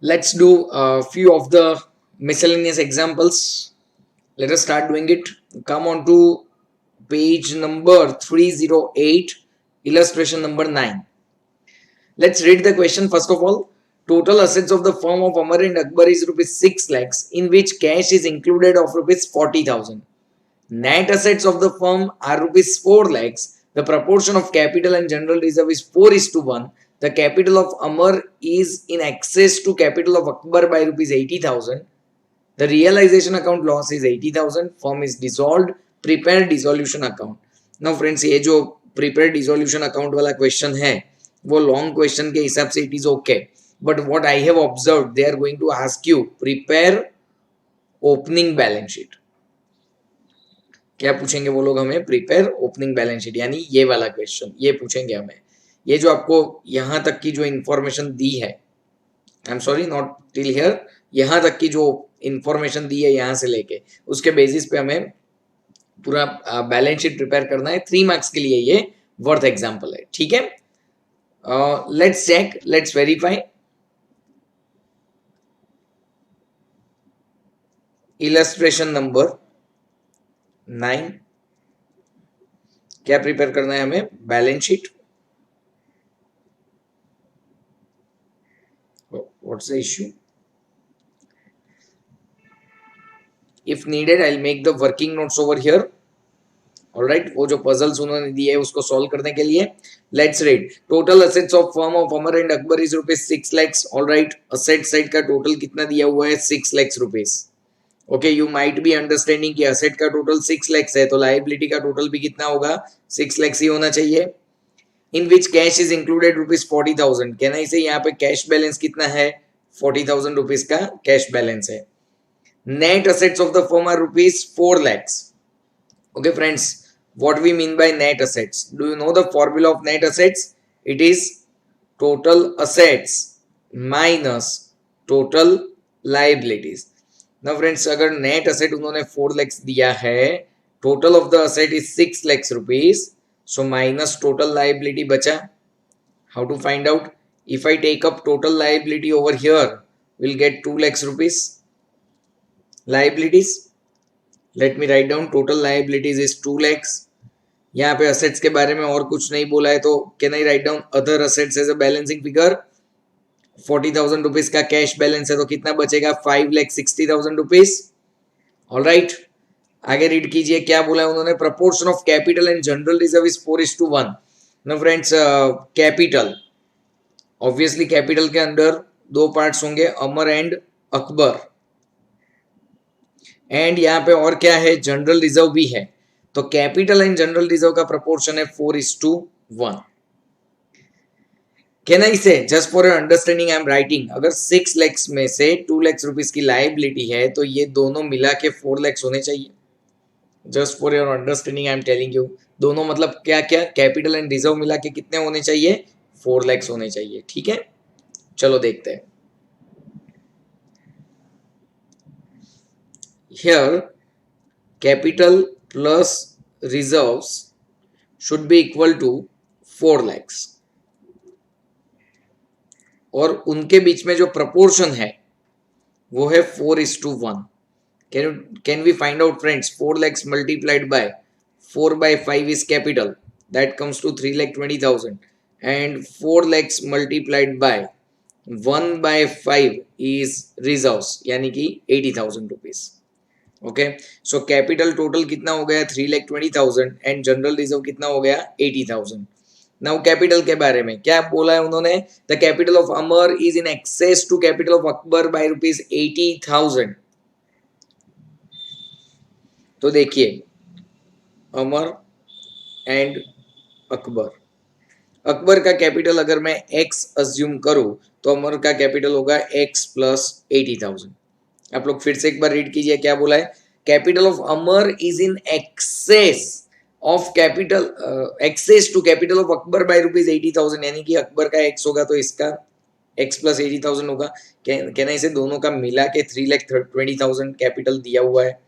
Let's do a few of the miscellaneous examples. Let us start doing it. Come on to page number 308, illustration number 9. Let's read the question first of all. Total assets of the firm of Amar and Akbar is rupees 6 lakhs, in which cash is included of rupees 40,000. Net assets of the firm are rupees 4 lakhs. The proportion of capital and general reserve is 4:1. The capital of Amar is in excess to capital of Akbar by rupees 80,000. The realization account loss is 80,000. Firm is dissolved. Prepare dissolution account. Now friends, ये जो prepare dissolution account वाला question है वो long question के हिसाब से it is okay. But what I have observed, they are going to ask you prepare opening balance sheet. क्या पूछेंगे वो लोग हमें? प्रिपेयर ओपनिंग बैलेंस शीट, यानी ये वाला क्वेश्चन ये पूछेंगे हमें. ये जो आपको यहां तक की जो इंफॉर्मेशन दी है, I am sorry not till here, यहां तक की जो इंफॉर्मेशन दी है यहां से लेके उसके बेसिस पे हमें पूरा बैलेंस शीट प्रिपेयर करना है. 3 मार्क्स के लिए ये वर्थ एग्जांपल है. ठीक है, let's check, let's verify. Illustration number 9. क्या प्रिपेयर करना है हमें? Balance sheet. What's the issue? If needed I will make the working notes over here. Alright, वो जो पजल्स उन्होंने दिए है उसको सॉल्व करने के लिए. Let's read. Total assets of firm of Amar and Akbar is rupees 6 lakhs. Alright, asset side का टोटल कितना दिया हुआ है? 6 lakhs rupees. Okay, you might be understanding कि असेट का टोटल 6 lakhs है तो लायबिलिटी का टोटल भी कितना होगा? 6 lakhs ही होना चाहिए. इन विच कैश इज इंक्लूडेड रुपीज 40,000. कहना इसे यहाँ पे कैश बैलेंस कितना है? 40,000 रुपीज का कैश बैलेंस है. Net assets of the firm are rupees 4 lakhs. Okay friends, what we mean by net assets? Do you know the formula of net assets? It is total assets minus total liabilities. Now friends, अगर net asset उन्होंने 4 lakhs दिया है, total of the asset is 6 lakhs rupees, so minus total liability बचा. How to find out? If I take up total liability over here, we'll get 2 lakhs rupees liabilities. Late me write down. Total liabilities is 2 lakhs. यहाँ पे assets के बारे में और कुछ नहीं बोला है तो can I write down other assets as a balancing figure. 40,000 rupees का कैश बैलेंस है तो कितना बचेगा? 5,60,000 रुपीज. ऑलराइट, आगे रीड कीजिए क्या बोला है उन्होंने. Proportion of capital and general reserve is 4:1. No friends, capital, obviously capital के अंदर दो पार्ट्स होंगे, अमर एंड अकबर. एंड यहाँ पे और क्या है? जनरल रिजर्व भी है. तो कैपिटल एंड जनरल रिजर्व का प्रोपोर्शन है 4:1. कहना इसे just for your understanding I am writing. अगर 6 lakhs में से 2 lakhs रुपीज की लाइबिलिटी है तो ये दोनों मिला के 4 lakhs होने चाहिए. Just for your understanding I am telling you. दोनों मतलब क्या क्या? कैपिटल एंड रिजर्व मिला के कितने होने चाहिए? 4 lakhs होने चाहिए. ठीक है, चलो देखते हैं. Here capital plus reserves should be equal to 4 lakhs और उनके बीच में जो प्रपोर्शन है वो है 4:1. Can we find out friends? 4 lakhs multiplied by 4/5 is capital, that comes to 3,20,000, and 4 lakhs multiplied by 1/5 is reserves यानी कि 80,000 rupees. Okay, so capital total कितना हो गया? 3,20,000 एंड जनरल रिजर्व कितना हो गया? 80,000. नाउ कैपिटल के बारे में क्या बोला है उन्होंने? The capital of Amar is in excess to capital of Akbar by rupees 80,000. तो देखिए, अमर एंड अकबर, अकबर का कैपिटल अगर मैं x अज्यूम करूं तो अमर का कैपिटल होगा x प्लस 80,000. आप लोग फिर से एक बार रीड कीजिए क्या बोला है. Capital of Amar is in excess of capital, excess to capital of Akbar by rupees 80,000, यानी कि अकबर का x होगा तो इसका x प्लस 80,000 होगा. कहना इसे दोनों का मिला के 3,20,000 कैपिटल दिया हुआ है.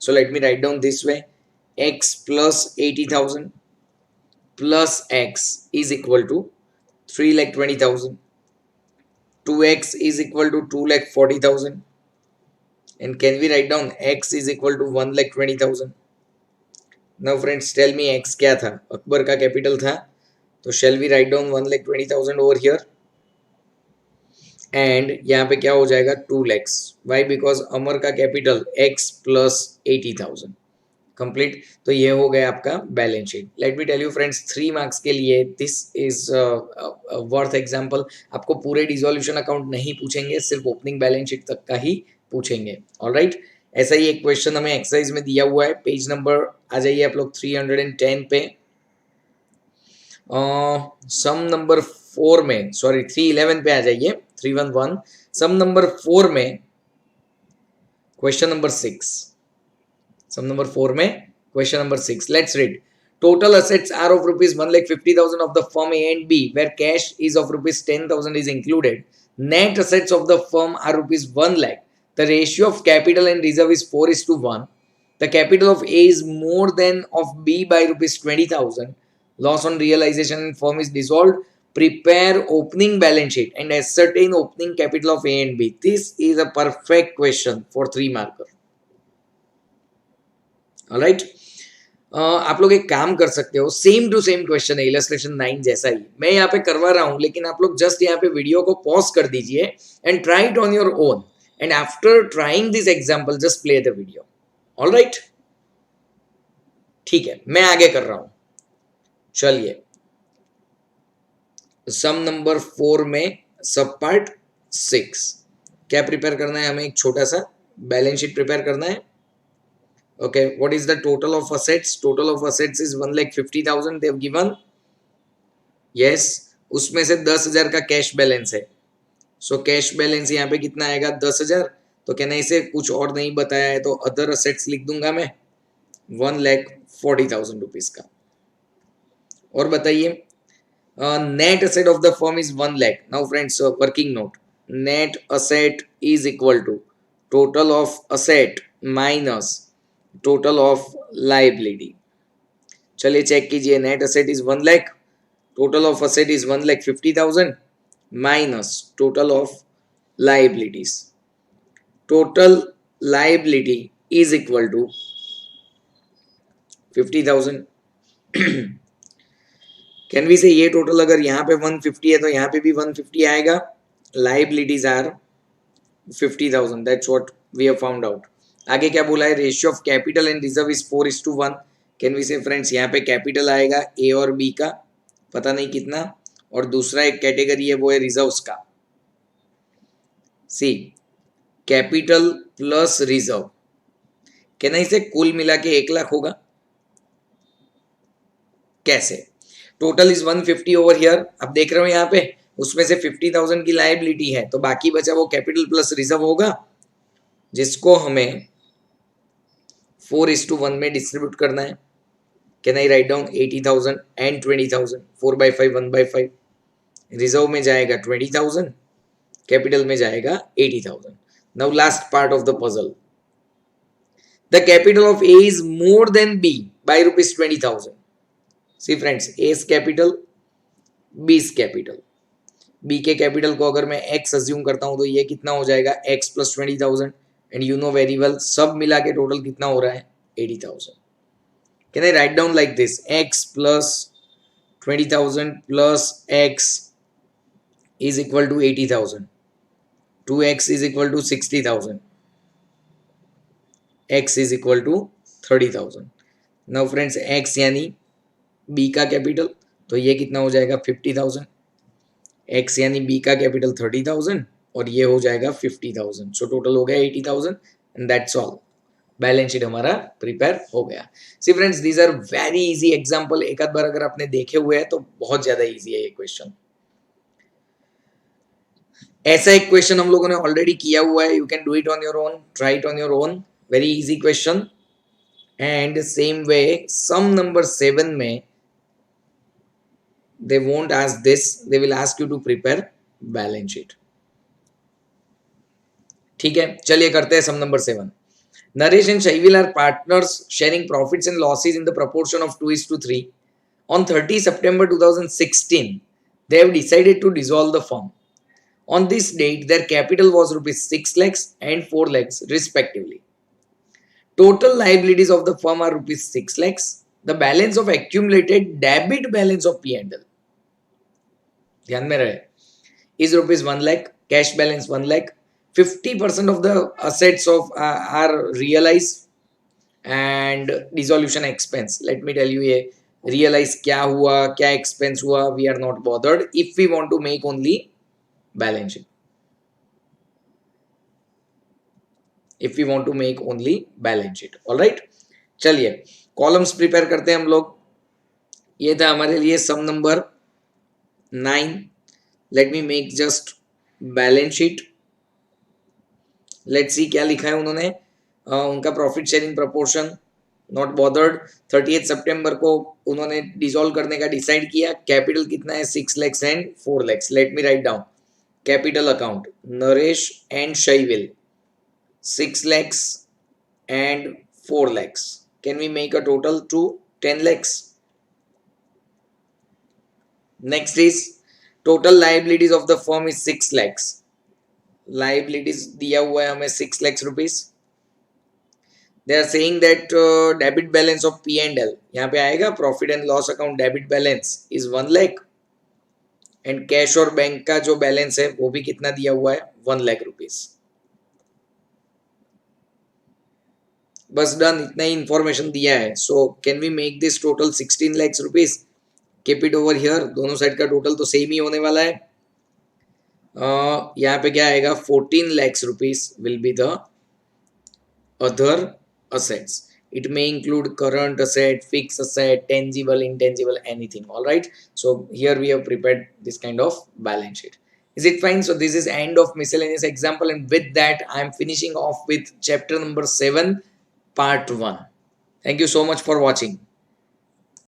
So let me write down this way. x plus 80,000 plus x is equal to 3,20,000. 2x is equal to 2,40,000. And can we write down x is equal to 1,20,000? Now friends, tell me x क्या था? अकबर का capital था, तो shall we write down 1,20,000 over here? And यहाँ पे क्या हो जाएगा? 2 lakhs. Why? Because अमर का कैपिटल x plus 80,000. कंप्लीट. तो ये हो गया आपका balance sheet. Let me tell you friends, 3 marks के लिए दिस इज वर्थ एग्जांपल. आपको पूरे डिसोल्यूशन अकाउंट नहीं पूछेंगे, सिर्फ ओपनिंग बैलेंस शीट तक का ही पूछेंगे. ऑलराइट, ऐसा ही एक क्वेश्चन हमें एक्सरसाइज में दिया हुआ है. पेज नंबर आ जाइए आप लोग 310 पे. सम नंबर 4 में, सॉरी 311 पे आ जाइए. 311 सम नंबर 4 में क्वेश्चन नंबर 6. Sum number 4 में question number 6. Let's read. Total assets are of rupees 1,50,000 of the firm A and B, where cash is of rupees 10,000 is included. Net assets of the firm are rupees 1 lakh. The ratio of capital and reserve is 4:1. The capital of A is more than of B by rupees 20,000. Loss on realization and firm is dissolved. Prepare opening balance sheet and ascertain opening capital of A and B. This is a perfect question for 3 marker. Alright, आप लोग एक काम कर सकते हो, same to same question है, illustration 9 जैसा ही मैं यहाँ पे करवा रहा हूँ, लेकिन आप लोग जस्ट यहाँ पे वीडियो को पॉज कर दीजिए and try it on your own, and after trying this example just play the video. Alright, ठीक है, मैं आगे कर रहा हूं. चलिए, सम नंबर 4 में सब पार्ट 6 क्या प्रिपेयर करना है हमें? एक छोटा सा बैलेंस शीट प्रिपेयर करना है. Okay, what is the total of assets? Total of assets is 1,50,000 they have given. Yes, उसमें से 10,000 का कैश बैलेंस है. सो कैश बैलेंस यहाँ पे कितना आएगा? 10,000. तो क्या नहीं, इसे कुछ और नहीं बताया है तो अदर असेट्स लिख दूंगा मैं 1,40,000 रुपीज का. और बताइए, net asset of the firm is 1 lakh. Now friends, working note, net asset is equal to total of asset minus total of liability. चलिए चेक कीजिए, net asset is 1 lakh, total of asset is 1,50,000 minus total of liabilities. Total liability is equal to 50,000. Can we say ये total अगर यहाँ पे 150 है तो यहाँ पे भी 150 आएगा. Liabilities are 50,000. That's what we have found out. आगे क्या बोला है? Ratio of capital and reserve is 4:1. Can we say friends, यहाँ पे कैपिटल आएगा ए और बी का, पता नहीं कितना, और दूसरा एक कैटेगरी है वो है रिजर्व्स का. सी, कैपिटल प्लस रिजर्व, क्या नहीं से कुल मिला के 1 लाख होगा? कैसे? Total is 150 over here. अब देख रहे हो यहाँ पे, उसमें से 50,000 की लाइबिलिटी है, तो बाकी बचा वो कैपिटल प्लस रिजर्व होगा, जिसको हमें 4:1 में डिस्ट्रीब्यूट करना है. Can I write down 80,000 and 20,000? 4/5 1/5. Reserve में जाएगा 20,000, कैपिटल में जाएगा 80,000. Now last part of the puzzle, the capital of A is more than B by rupees 20,000. See friends, A is capital, B is capital. B के capital को अगर मैं x assume करता हूं तो ये कितना हो जाएगा? x plus 20,000. And you know very well, सब मिला के टोटल कितना हो रहा है? 80,000. Can I write down like this? x plus 20,000 plus x is equal to 80,000. 2x is equal to 60,000. x is equal to 30,000. Now friends, x यानी b का capital, तो ये कितना हो जाएगा? 50,000. x यानी b का कैपिटल 30,000 और ये हो जाएगा 50,000. सो टोटल हो गया 80,000 and that's all. Balance sheet हमारा प्रिपेयर हो गया. See friends, these are very easy example. एक आध बार अगर आपने देखे हुए हैं तो बहुत ज्यादा इजी है ये क्वेश्चन. ऐसा एक क्वेश्चन हम लोगों ने ऑलरेडी किया हुआ है. You can do it on your own, try it on your own. Very easy question. And same way some number 7 में they won't ask this, they will ask you to prepare balance sheet. ठीक है, चलिए करते हैं sum number 7. Naresh and Shaivil are partners sharing profits and losses in the proportion of 2:3. On 30 September 2016 they have decided to dissolve the firm. On this date, their capital was rupees 6 lakhs and 4 lakhs respectively. Total liabilities of the firm are rupees 6 lakhs. The balance of accumulated debit balance of P&L, ध्यान में रहे, is rupees 1 lakh, cash balance 1 lakh. 50% of the assets of are realized and dissolution expense. Let me tell you ये realize क्या हुआ, क्या expense हुआ, we are not bothered if we want to make only balance sheet. If we want to make only balance sheet. All right, चलिए columns prepare करते हैं हम लोग. ये था हमारे लिए sum number 9. Let me make just balance sheet. Let's see क्या लिखा है उन्होंने. उनका profit sharing proportion not bothered. 30 सितंबर को उन्होंने डिसॉल्व करने का डिसाइड किया. कैपिटल कितना है 6 lakhs and 4 lakhs. Let me write down. Capital account Naresh and Shaivil 6 lakhs and 4 lakhs. Can we make a total to 10 lakhs? Next is total liabilities of the firm is 6 lakhs. Liabilities दिया हुआ है हमें 6 lakhs rupees. They are saying that debit balance of P&L यहाँ पे आएगा profit and loss account debit balance is 1 lakh and cash और bank का जो बैलेंस है वो भी कितना दिया हुआ है 1 lakh rupees. बस डन, इतना ही इंफॉर्मेशन दिया है. So can we make this total 16 lakhs rupees. Keep it over here. दोनों साइड का टोटल तो सेम ही होने वाला है. यहाँ पे क्या आएगा 14 lakhs rupees will be the other assets. It may include current asset, fixed asset, tangible, intangible, anything. All right. So here we have prepared this kind of balance sheet. Is it fine? So this is end of miscellaneous example, and with that I am finishing off with chapter number 7 part 1. Thank you so much for watching.